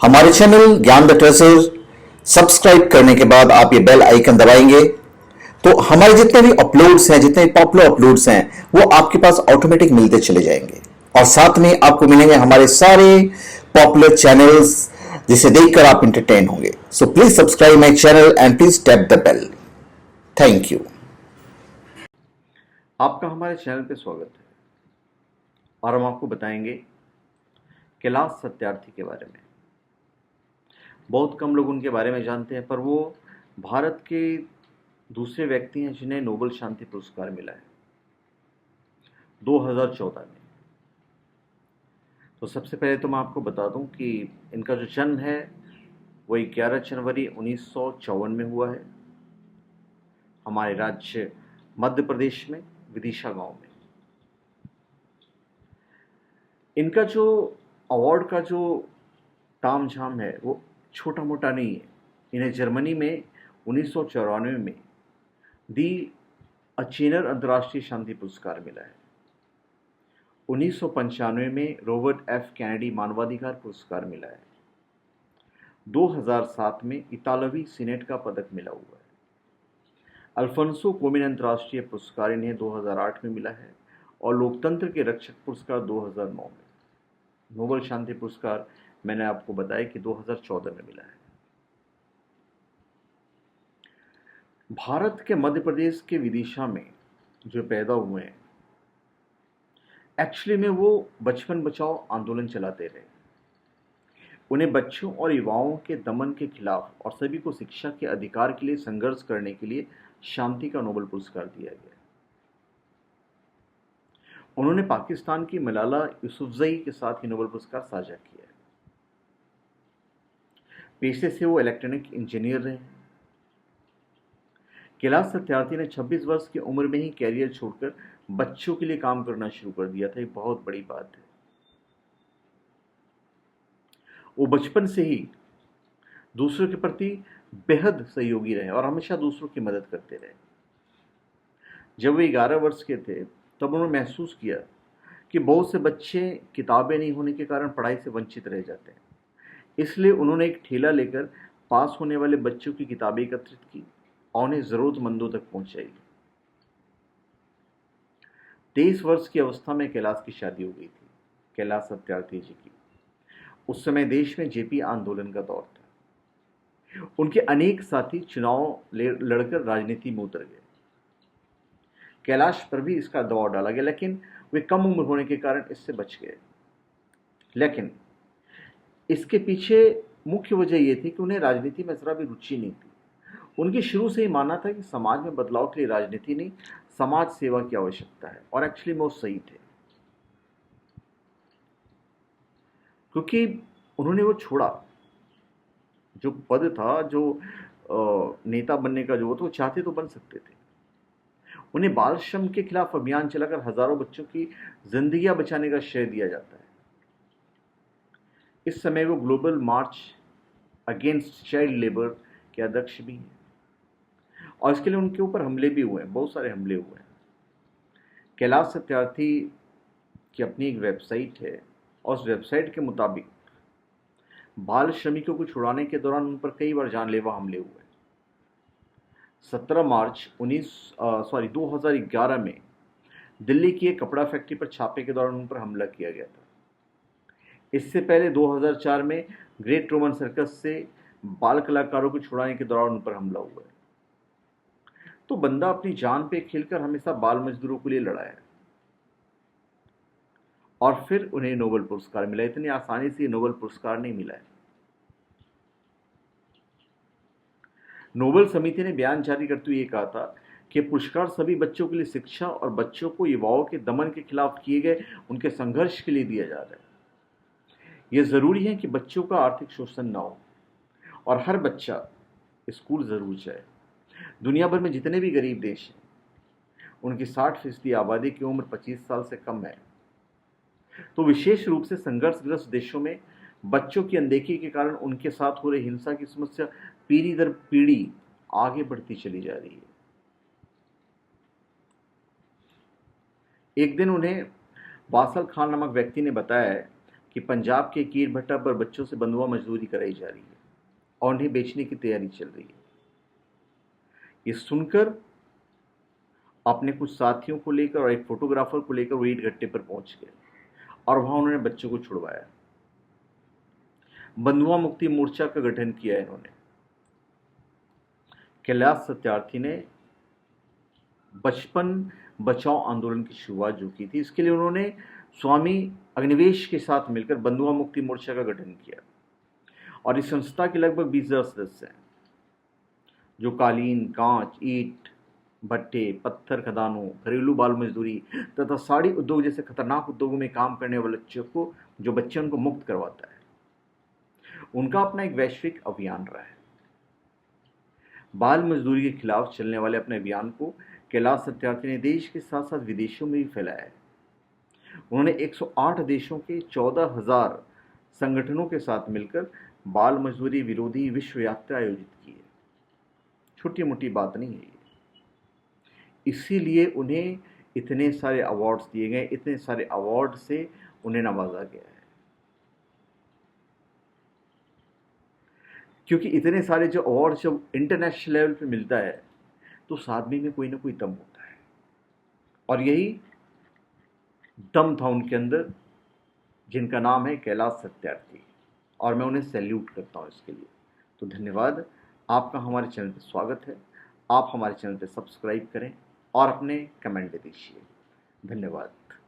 हमारे चैनल ज्ञान the treasure subscribe करने के बाद आप ये बेल आइकन दबाएंगे तो हमारे जितने भी अपलोड्स हैं, जितने पॉपुलर अपलोड्स हैं, वो आपके पास ऑटोमेटिक मिलते चले जाएंगे। और साथ में आपको मिलेंगे हमारे सारे पॉपुलर चैनल्स जिसे देखकर आप इंटरटेन होंगे। So please subscribe my channel and please tap the bell. Thank you. आपका हमारे चैनल पे स्वागत है और हम आपको बताएंगे कैलाश सत्यार्थी के बारे में। बहुत कम लोग उनके बारे में जानते हैं, पर वो भारत के दूसरे व्यक्ति हैं जिन्हें नोबेल शांति पुरस्कार मिला है 2014 में। तो सबसे पहले तो मैं आपको बता दूं कि इनका जो जन्म है वो 11 जनवरी 1954 में हुआ है हमारे राज्य मध्य प्रदेश में विदिशा गांव में। इनका जो अवार्ड का जो तामझाम है वो छोटा मोटा नहीं है। इन्हें जर्मनी में 1994 में दी अचेनर अंतर्राष्ट्रीय शांति पुरस्कार मिला है। 1995 में रॉबर्ट एफ कैनेडी मानवाधिकार पुरस्कार मिला है। 2007 में इतालवी सीनेट का पदक मिला हुआ है। अल्फोंसो कोमिन अंतर्राष्ट्रीय पुरस्कार इन्हें 2008 में मिला है और लोकतंत्र के रक्षक पुरस्कार 2009 में। नोबेल शांति पुरस्कार मैंने आपको बताया कि 2014 में मिला है। भारत के मध्य प्रदेश के विदिशा में जो पैदा हुए हैं, एक्चुअली में वो बचपन बचाओ आंदोलन चलाते रहे। उन्हें बच्चों और युवाओं के दमन के खिलाफ और सभी को शिक्षा के अधिकार के लिए संघर्ष करने के लिए शांति का नोबेल पुरस्कार दिया गया। उन्होंने पाकिस्तान की मलाला यूसुफजई के साथ ही नोबेल पुरस्कार साझा किया है। पेशे से वो इलेक्ट्रॉनिक इंजीनियर रहे हैं। कैलाश सत्यार्थी ने 26 वर्ष की उम्र में ही कैरियर छोड़कर बच्चों के लिए काम करना शुरू कर दिया था। ये बहुत बड़ी बात है। वो बचपन से ही दूसरों के प्रति बेहद सहयोगी रहे और हमेशा दूसरों की मदद करते रहे। जब वे 11 वर्ष के थे तब उन्होंने महसूस किया कि बहुत से बच्चे किताबें नहीं होने के कारण पढ़ाई से वंचित रह जाते हैं। इसलिए उन्होंने एक ठेला लेकर पास होने वाले बच्चों की किताबें एकत्रित की और उन्हें जरूरतमंदों तक पहुंचाई। 23 वर्ष की अवस्था में कैलाश की शादी हो गई थी, कैलाश सत्यार्थी जी की। उस समय देश में जेपी आंदोलन का दौर था। उनके अनेक साथी चुनाव लड़कर राजनीति में उतर गए। कैलाश पर भी इसका दबाव डाला गया, लेकिन वे कम उम्र होने के कारण इससे बच गए। लेकिन इसके पीछे मुख्य वजह यह थी कि उन्हें राजनीति में जरा भी रुचि नहीं थी। उनकी शुरू से ही मानना था कि समाज में बदलाव के लिए राजनीति नहीं, समाज सेवा की आवश्यकता है। और एक्चुअली में वो सही थे, क्योंकि उन्होंने वो छोड़ा जो पद था, जो नेता बनने का जो वो चाहते तो बन सकते थे। उन्हें बाल श्रम के खिलाफ अभियान चलाकर हजारों बच्चों की जिंदगियां बचाने का श्रेय दिया जाता है। इस समय वो ग्लोबल मार्च अगेंस्ट चाइल्ड लेबर के अध्यक्ष भी हैं और इसके लिए उनके ऊपर हमले भी हुए हैं, बहुत सारे हमले हुए हैं। कैलाश सत्यार्थी की अपनी एक वेबसाइट है और उस वेबसाइट के मुताबिक बाल श्रमिकों को छुड़ाने के दौरान उन पर कई बार जानलेवा हमले हुए। 17 मार्च 2011 में दिल्ली की एक कपड़ा फैक्ट्री पर छापे के दौरान उन पर हमला किया गया था। इससे पहले 2004 में ग्रेट रोमन सर्कस से बाल कलाकारों को छुड़ाने के दौरान उन पर हमला हुआ है। तो बंदा अपनी जान पे खेलकर हमेशा बाल मजदूरों के लिए लड़ा है और फिर उन्हें नोबेल पुरस्कार मिला। इतनी आसानी से नोबेल पुरस्कार नहीं मिला है। नोबेल समिति ने बयान जारी करते हुए कहा था कि पुरस्कार सभी बच्चों के लिए शिक्षा और बच्चों को युवाओं के दमन के खिलाफ किए गए उनके संघर्ष के लिए दिया जा रहा है। यह जरूरी है कि बच्चों का आर्थिक शोषण न हो और हर बच्चा स्कूल जरूर जाए। दुनिया भर में जितने भी गरीब देश हैं उनकी 60% आबादी की उम्र 25 साल से कम है। तो विशेष रूप से संघर्षग्रस्त देशों में बच्चों की अनदेखी के कारण उनके साथ हो रही हिंसा की समस्या पीढ़ी दर पीढ़ी आगे बढ़ती चली जा रही है। एक दिन उन्हें वासल खान नामक व्यक्ति ने बताया कि पंजाब के कीर भट्टा पर बच्चों से बंधुआ मजदूरी कराई जा रही है और उन्हें बेचने की तैयारी चल रही है। ये सुनकर अपने कुछ साथियों को लेकर और एक फोटोग्राफर को लेकर वो ईट गट्टे पर पहुंच गए और वहां उन्होंने बच्चों को छुड़वाया। बंधुआ मुक्ति मोर्चा का गठन किया इन्होंने। कैलाश सत्यार्थी ने बचपन बचाओ आंदोलन की शुरुआत जो की थी, इसके लिए उन्होंने स्वामी अग्निवेश के साथ मिलकर बंधुआ मुक्ति मोर्चा का गठन किया और इस संस्था के लगभग 20,000 सदस्य हैं जो कालीन, कांच, ईट भट्टे, पत्थर खदानों, घरेलू बाल मजदूरी तथा साड़ी उद्योग जैसे खतरनाक उद्योगों में काम करने वाले बच्चे उनको मुक्त करवाता है। उनका अपना एक वैश्विक अभियान रहा है। बाल मजदूरी के खिलाफ चलने वाले अपने अभियान को कैलाश सत्यार्थी ने देश के साथ साथ विदेशों में भी फैलाया है। उन्होंने 108 देशों के 14,000 संगठनों के साथ मिलकर बाल मजदूरी विरोधी विश्व यात्रा आयोजित की है। छोटी मोटी बात नहीं है ये। इसीलिए उन्हें इतने सारे अवार्ड्स दिए गए, इतने सारे अवार्ड से उन्हें नवाजा गया है, क्योंकि इतने सारे जो अवार्ड जब इंटरनेशनल लेवल पे मिलता है तो उस आदमी में कोई ना कोई दम होता है और यही दम था उनके अंदर, जिनका नाम है कैलाश सत्यार्थी, और मैं उन्हें सैल्यूट करता हूं इसके लिए। तो धन्यवाद, आपका हमारे चैनल पर स्वागत है। आप हमारे चैनल पर सब्सक्राइब करें और अपने कमेंट दीजिए। धन्यवाद।